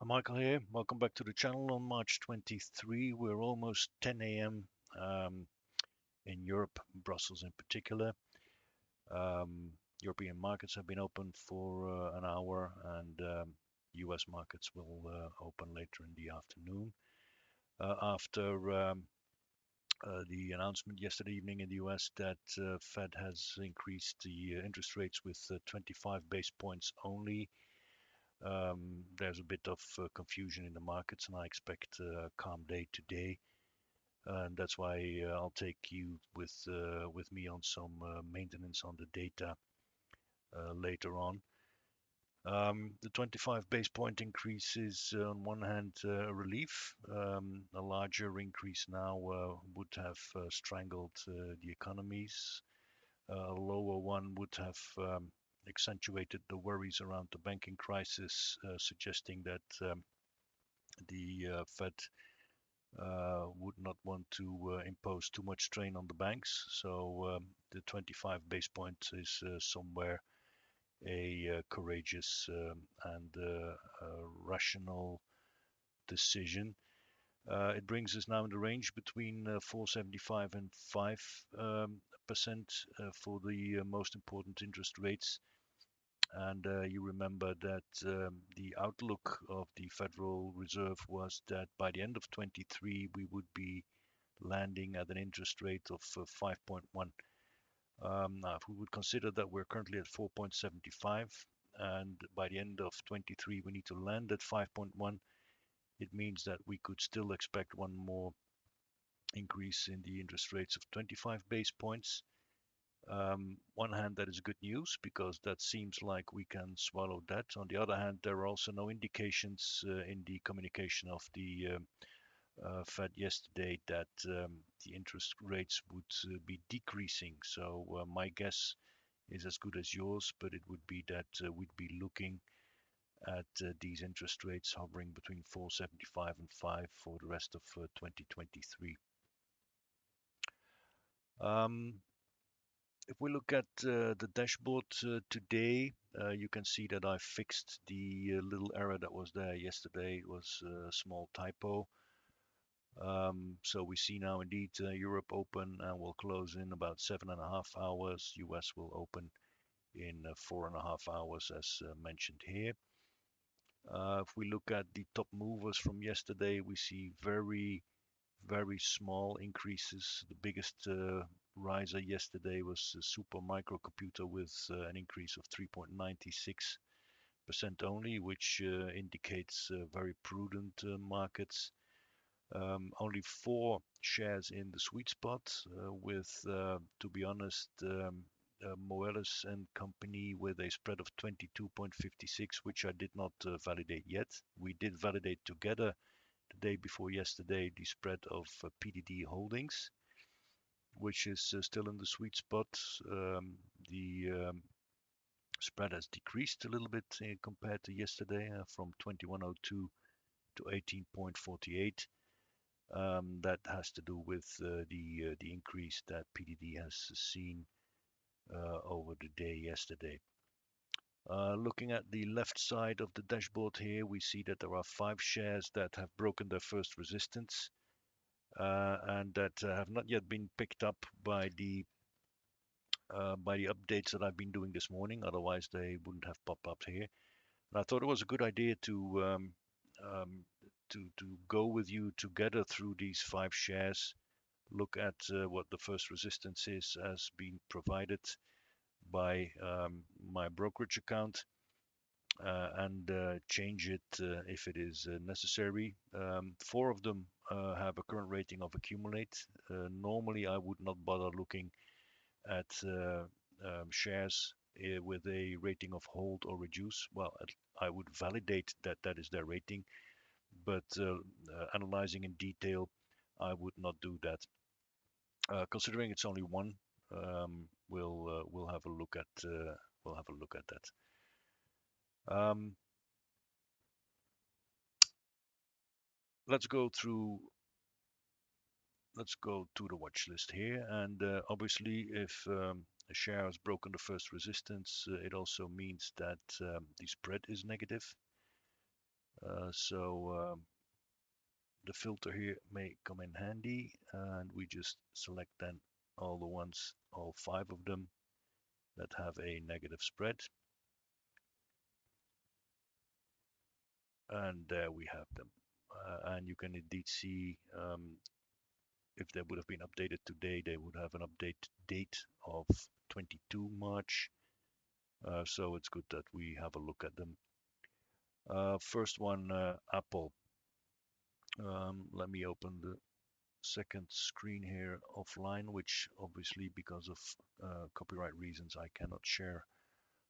Hi, Michael here. Welcome back to the channel on March 23. We're almost 10 a.m. In Europe, Brussels in particular. Um, European markets have been open for an hour, and US markets will open later in the afternoon. After the announcement yesterday evening in the US that Fed has increased the interest rates with 25 base points only. There's a bit of confusion in the markets, and I expect a calm day today. And that's why I'll take you with me on some maintenance on the data later on. The 25 base point increase is on one hand a relief. A larger increase now would have strangled the economies. A lower one would have accentuated the worries around the banking crisis, suggesting that the Fed would not want to impose too much strain on the banks. So the 25 base point is somewhere a courageous and rational decision. It brings us now in the range between 4.75 and 5% for the most important interest rates. And you remember that the outlook of the Federal Reserve was that by the end of 23 we would be landing at an interest rate of 5.1. Now, if we would consider that we're currently at 4.75, and by the end of 23 we need to land at 5.1, it means that we could still expect one more increase in the interest rates of 25 base points. One hand, that is good news because that seems like we can swallow that. On the other hand, there are also no indications in the communication of the Fed yesterday that the interest rates would be decreasing. So my guess is as good as yours, but it would be that we'd be looking at these interest rates hovering between 4.75 and 5 for the rest of 2023. Um, If we look at the dashboard today, you can see that I fixed the little error that was there yesterday. It was a small typo. So we see now indeed Europe open and will close in about 7.5 hours. US will open in 4.5 hours, as mentioned here. If we look at the top movers from yesterday, we see very small increases. The biggest riser yesterday was a super microcomputer with an increase of 3.96% only, which indicates very prudent markets. Only 4 shares in the sweet spot, with, to be honest, Moelis and Company with a spread of 22.56, which I did not validate yet. We did validate together the day before yesterday the spread of PDD Holdings, which is still in the sweet spot. The spread has decreased a little bit compared to yesterday, from 21.02 to 18.48. That has to do with the increase that PDD has seen over the day yesterday. Looking at the left side of the dashboard here, we see that there are 5 shares that have broken their first resistance, and that have not yet been picked up by the updates that I've been doing this morning. Otherwise, they wouldn't have popped up here. And I thought it was a good idea um, to go with you together through these 5 shares. Look at what the first resistance is as being provided by my brokerage account, and change it if it is necessary. 4 of them have a current rating of accumulate. Normally, I would not bother looking at shares with a rating of hold or reduce. Well, I would validate that that is their rating, but analyzing in detail, I would not do that. Considering it's only one, we'll have a look at that. Let's go to the watch list here, and obviously, if a share has broken the first resistance, it also means that the spread is negative. So the filter here may come in handy, and we just select then all the ones, all 5 of them that have a negative spread. And there we have them. And you can indeed see if they would have been updated today, they would have an update date of 22 March. So it's good that we have a look at them. First one, Apple. Let me open the second screen here offline, which obviously because of copyright reasons I cannot share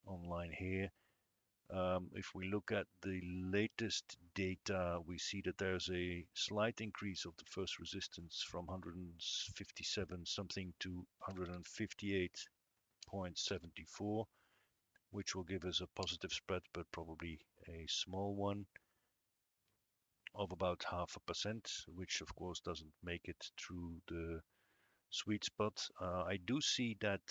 online here. If we look at the latest data, we see that there's a slight increase of the first resistance from 157 something to 158.74, which will give us a positive spread, but probably a small one of about 0.5%, which of course doesn't make it through the sweet spot. I do see that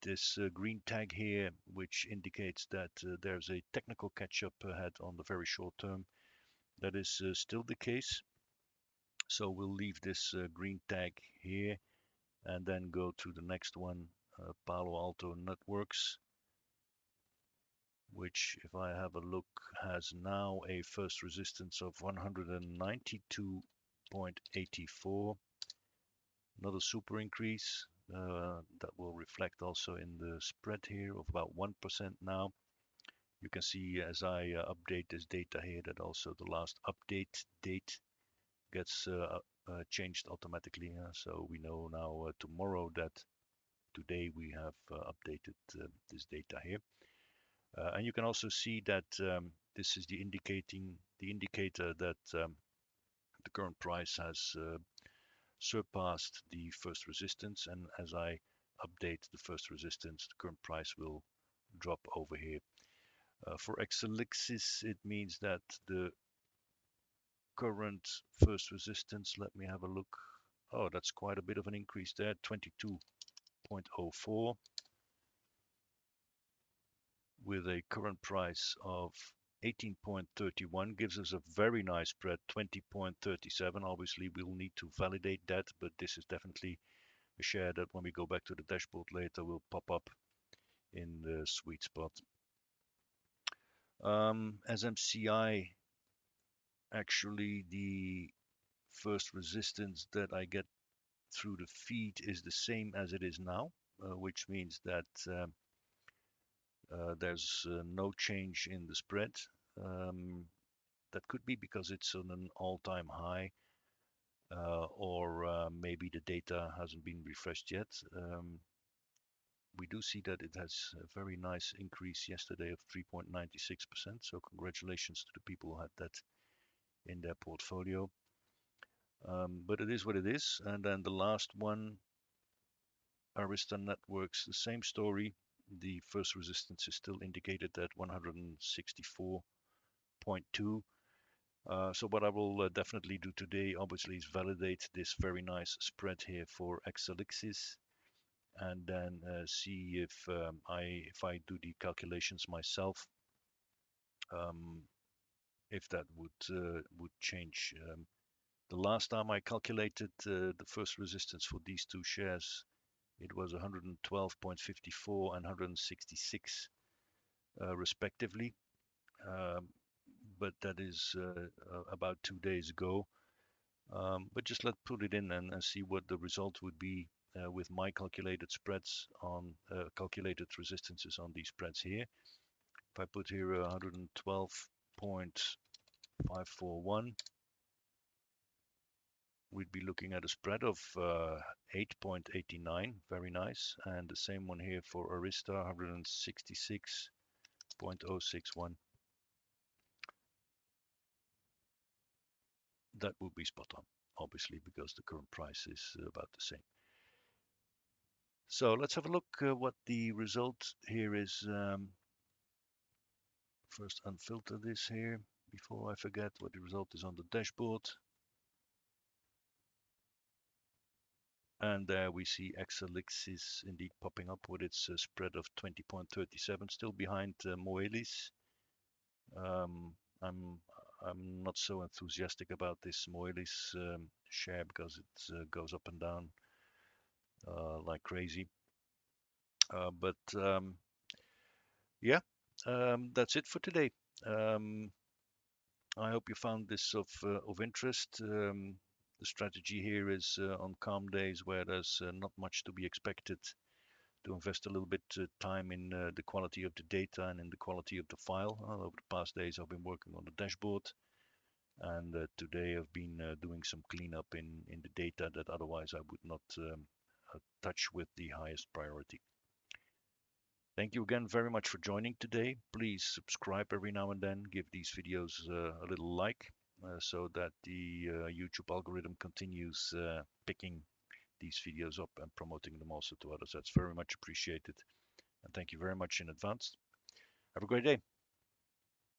this green tag here, which indicates that there's a technical catch-up ahead on the very short term. That is still the case. So we'll leave this green tag here and then go to the next one, Palo Alto Networks, which, if I have a look, has now a first resistance of 192.84. Another super increase that will reflect also in the spread here of about 1% now. You can see as I update this data here that also the last update date gets changed automatically. So we know now tomorrow that today we have updated this data here. And you can also see that this is the indicator that the current price has surpassed the first resistance, and as I update the first resistance, the current price will drop over here. For Exelixis, it means that the current first resistance, let me have a look. Oh, that's quite a bit of an increase there, 22.04, with a current price of 18.31, gives us a very nice spread, 20.37. Obviously, we'll need to validate that, but this is definitely a share that when we go back to the dashboard later will pop up in the sweet spot. SMCI, actually the first resistance that I get through the feed is the same as it is now, which means that there's no change in the spread. That could be because it's on an all-time high, or maybe the data hasn't been refreshed yet. We do see that it has a very nice increase yesterday of 3.96%. So congratulations to the people who had that in their portfolio. But it is what it is. And then the last one, Arista Networks, the same story. The first resistance is still indicated at 164.2. So what I will definitely do today, obviously, is validate this very nice spread here for Exelixis, and then see if I do the calculations myself, if that would change. The last time I calculated the first resistance for these two shares, it was 112.54 and 166 respectively. But that is about 2 days ago. But just let's put it in and see what the result would be with my calculated spreads on calculated resistances on these spreads here. If I put here 112.541, we'd be looking at a spread of 8.89, very nice. And the same one here for Arista, 166.061. That would be spot on, obviously, because the current price is about the same. So let's have a look what the result here is. First unfilter this here before I forget what the result is on the dashboard. And there we see Exelixis indeed popping up with its spread of 20.37, still behind Moelis. I'm I'm not so enthusiastic about this Moilis share because it goes up and down like crazy. But yeah, that's it for today. Um, I hope you found this of interest. The strategy here is on calm days where there's not much to be expected to invest a little bit time in the quality of the data and in the quality of the file. Over the past days, I've been working on the dashboard, and today I've been doing some cleanup in the data that otherwise I would not touch with the highest priority. Thank you again very much for joining today. Please subscribe every now and then. Give these videos a little like so that the YouTube algorithm continues picking these videos up and promoting them also to others. That's very much appreciated. And thank you very much in advance. Have a great day.